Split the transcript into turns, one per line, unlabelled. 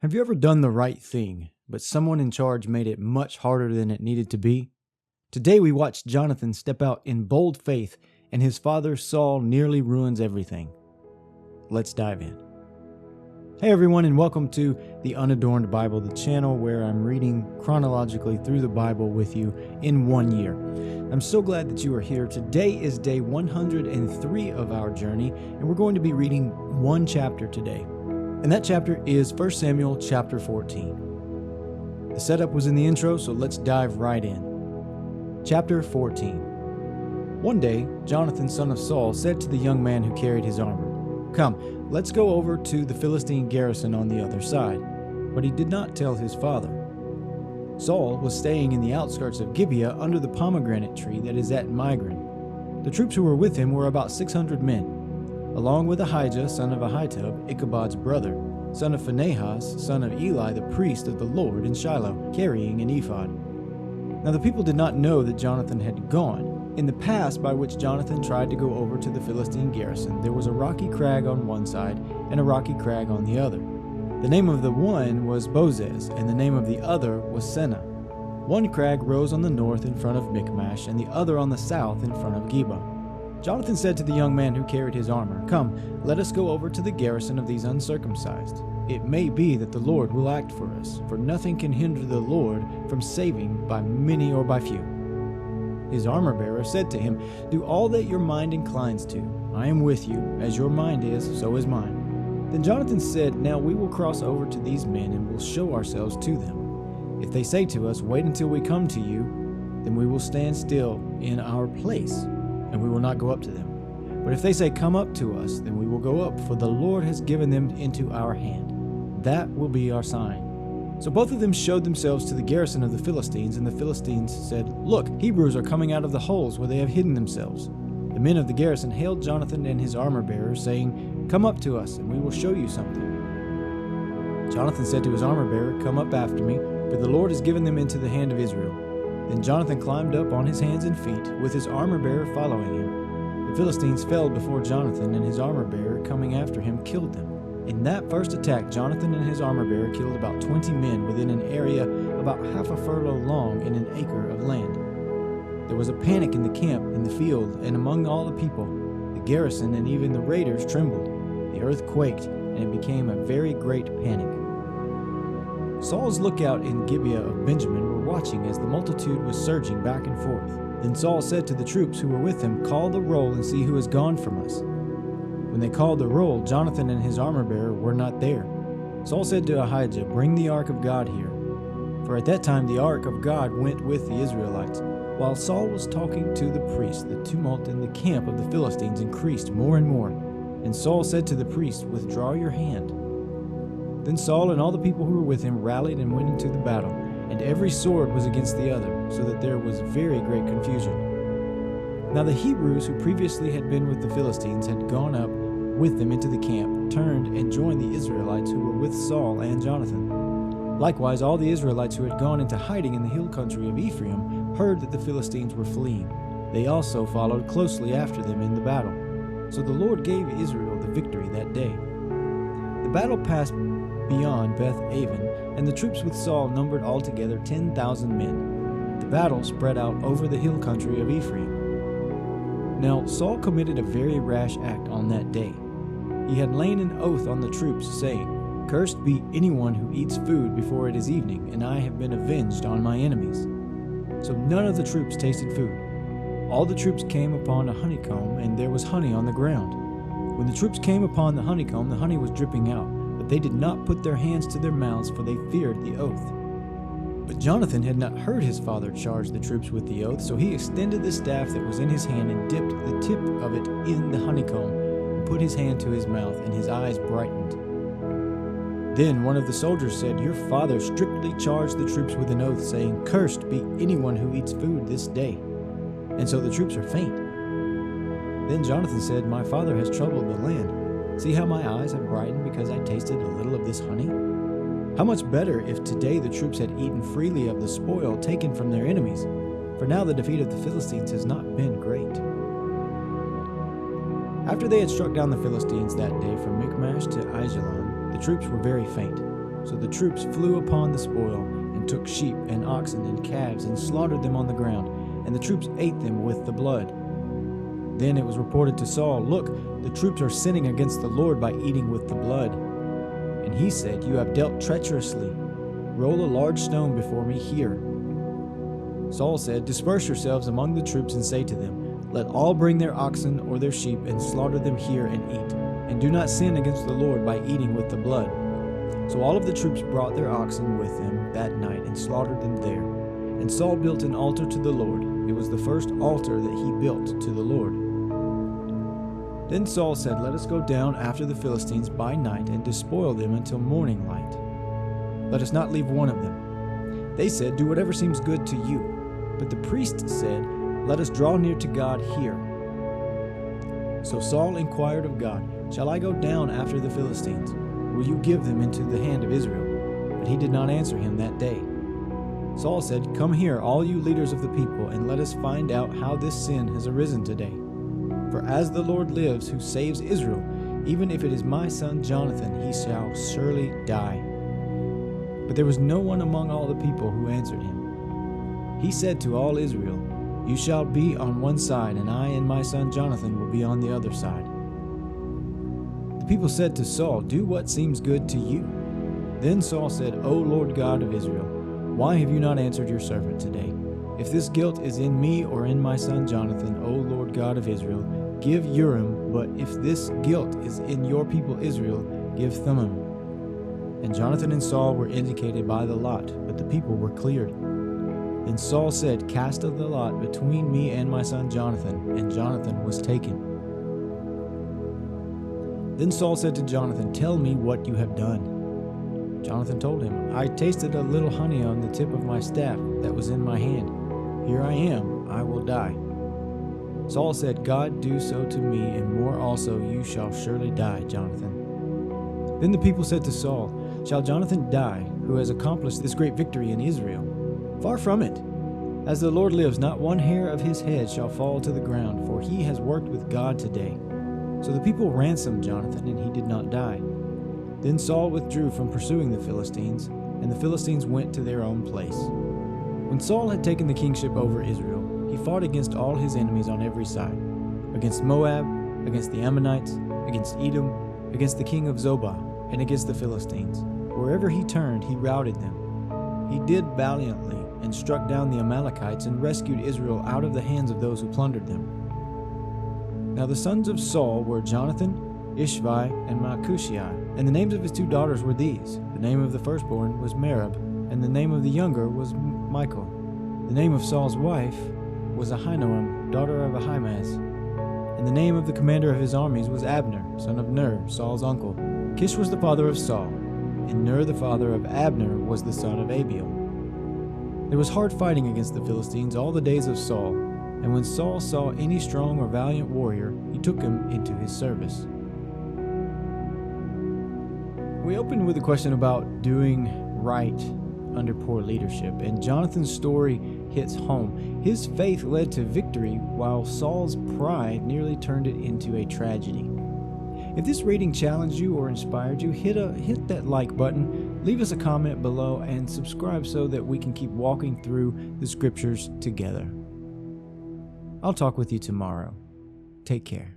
Have you ever done the right thing, but someone in charge made it much harder than it needed to be? Today we watch Jonathan step out in bold faith, and his father Saul nearly ruins everything. Let's dive in. Hey everyone, and welcome to The Unadorned Bible, the channel where I'm reading chronologically through the Bible with you in 1 year. I'm so glad that you are here. Today is day 103 of our journey, and we're going to be reading one chapter today. And that chapter is 1 Samuel chapter 14. The setup was in the intro, so let's dive right in. Chapter 14. One day, Jonathan, son of Saul, said to the young man who carried his armor, "Come, let's go over to the Philistine garrison on the other side." But he did not tell his father. Saul was staying in the outskirts of Gibeah under the pomegranate tree that is at Migron. The troops who were with him were about 600 men, along with Ahijah, son of Ahitub, Ichabod's brother, son of Phinehas, son of Eli, the priest of the Lord in Shiloh, carrying an ephod. Now the people did not know that Jonathan had gone. In the pass by which Jonathan tried to go over to the Philistine garrison, there was a rocky crag on one side and a rocky crag on the other. The name of the one was Bozez, and the name of the other was Seneh. One crag rose on the north in front of Michmash, and the other on the south in front of Geba. Jonathan said to the young man who carried his armor, "Come, let us go over to the garrison of these uncircumcised. It may be that the Lord will act for us, for nothing can hinder the Lord from saving by many or by few." His armor-bearer said to him, "Do all that your mind inclines to. I am with you, as your mind is, so is mine." Then Jonathan said, "Now we will cross over to these men and will show ourselves to them. If they say to us, 'Wait until we come to you,' then we will stand still in our place, and we will not go up to them. But if they say, 'Come up to us,' then we will go up, for the Lord has given them into our hand. That will be our sign." So both of them showed themselves to the garrison of the Philistines, and the Philistines said, "Look, Hebrews are coming out of the holes where they have hidden themselves." The men of the garrison hailed Jonathan and his armor-bearer, saying, "Come up to us, and we will show you something." Jonathan said to his armor-bearer, "Come up after me, for the Lord has given them into the hand of Israel." Then Jonathan climbed up on his hands and feet, with his armor-bearer following him. The Philistines fell before Jonathan, and his armor-bearer, coming after him, killed them. In that first attack, Jonathan and his armor-bearer killed about 20 men within an area about half a furlong long in an acre of land. There was a panic in the camp, in the field, and among all the people. The garrison and even the raiders trembled. The earth quaked, and it became a very great panic. Saul's lookout in Gibeah of Benjamin were watching as the multitude was surging back and forth. Then Saul said to the troops who were with him, "Call the roll and see who has gone from us." When they called the roll, Jonathan and his armor-bearer were not there. Saul said to Ahijah, "Bring the ark of God here." For at that time the ark of God went with the Israelites. While Saul was talking to the priest, the tumult in the camp of the Philistines increased more and more. And Saul said to the priest, "Withdraw your hand." Then Saul and all the people who were with him rallied and went into the battle, and every sword was against the other, so that there was very great confusion. Now the Hebrews who previously had been with the Philistines had gone up with them into the camp, turned and joined the Israelites who were with Saul and Jonathan. Likewise, all the Israelites who had gone into hiding in the hill country of Ephraim heard that the Philistines were fleeing. They also followed closely after them in the battle. So the Lord gave Israel the victory that day. The battle passed beyond Beth-aven, and the troops with Saul numbered altogether 10,000 men. The battle spread out over the hill country of Ephraim. Now Saul committed a very rash act on that day. He had lain an oath on the troops, saying, "Cursed be anyone who eats food before it is evening, and I have been avenged on my enemies." So none of the troops tasted food. All the troops came upon a honeycomb, and there was honey on the ground. When the troops came upon the honey was dripping out, but they did not put their hands to their mouths, for they feared the oath. But Jonathan had not heard his father charge the troops with the oath, so he extended the staff that was in his hand and dipped the tip of it in the honeycomb, and put his hand to his mouth, and his eyes brightened. Then one of the soldiers said, "Your father strictly charged the troops with an oath, saying, 'Cursed be anyone who eats food this day.' And so the troops are faint." Then Jonathan said, "My father has troubled the land. See how my eyes have brightened because I tasted a little of this honey? How much better if today the troops had eaten freely of the spoil taken from their enemies, for now the defeat of the Philistines has not been great." After they had struck down the Philistines that day from Michmash to Aijalon, the troops were very faint. So the troops flew upon the spoil, and took sheep and oxen and calves, and slaughtered them on the ground, and the troops ate them with the blood. Then it was reported to Saul, "Look, the troops are sinning against the Lord by eating with the blood." And he said, "You have dealt treacherously. Roll a large stone before me here." Saul said, "Disperse yourselves among the troops and say to them, let all bring their oxen or their sheep and slaughter them here and eat, and do not sin against the Lord by eating with the blood." So all of the troops brought their oxen with them that night and slaughtered them there. And Saul built an altar to the Lord. It was the first altar that he built to the Lord. Then Saul said, "Let us go down after the Philistines by night and despoil them until morning light. Let us not leave one of them." They said, "Do whatever seems good to you." But the priest said, "Let us draw near to God here." So Saul inquired of God, "Shall I go down after the Philistines? Will you give them into the hand of Israel?" But he did not answer him that day. Saul said, "Come here, all you leaders of the people, and let us find out how this sin has arisen today. For as the Lord lives, who saves Israel, even if it is my son Jonathan, he shall surely die." But there was no one among all the people who answered him. He said to all Israel, "You shall be on one side, and I and my son Jonathan will be on the other side." The people said to Saul, "Do what seems good to you." Then Saul said, "O Lord God of Israel, why have you not answered your servant today? If this guilt is in me or in my son Jonathan, O Lord God of Israel, give Urim, but if this guilt is in your people Israel, give Thummim." And Jonathan and Saul were indicated by the lot, but the people were cleared. Then Saul said, "Cast of the lot between me and my son Jonathan," and Jonathan was taken. Then Saul said to Jonathan, "Tell me what you have done." Jonathan told him, "I tasted a little honey on the tip of my staff that was in my hand. Here I am, I will die." Saul said, "God do so to me, and more also, you shall surely die, Jonathan." Then the people said to Saul, "Shall Jonathan die, who has accomplished this great victory in Israel? Far from it. As the Lord lives, not one hair of his head shall fall to the ground, for he has worked with God today." So the people ransomed Jonathan, and he did not die. Then Saul withdrew from pursuing the Philistines, and the Philistines went to their own place. When Saul had taken the kingship over Israel, he fought against all his enemies on every side, against Moab, against the Ammonites, against Edom, against the king of Zobah, and against the Philistines. Wherever he turned, he routed them. He did valiantly and struck down the Amalekites and rescued Israel out of the hands of those who plundered them. Now the sons of Saul were Jonathan, Ishvi, and Malchishai, and the names of his two daughters were these. The name of the firstborn was Merab, and the name of the younger was Michal. The name of Saul's wife was Ahinoam, daughter of Ahimaaz. And the name of the commander of his armies was Abner, son of Ner, Saul's uncle. Kish was the father of Saul, and Ner the father of Abner was the son of Abiel. There was hard fighting against the Philistines all the days of Saul, and when Saul saw any strong or valiant warrior, he took him into his service. We opened with a question about doing right under poor leadership, and Jonathan's story hits home. His faith led to victory, while Saul's pride nearly turned it into a tragedy. If this reading challenged you or inspired you, hit that like button, leave us a comment below, and subscribe so that we can keep walking through the scriptures together. I'll talk with you tomorrow. Take care.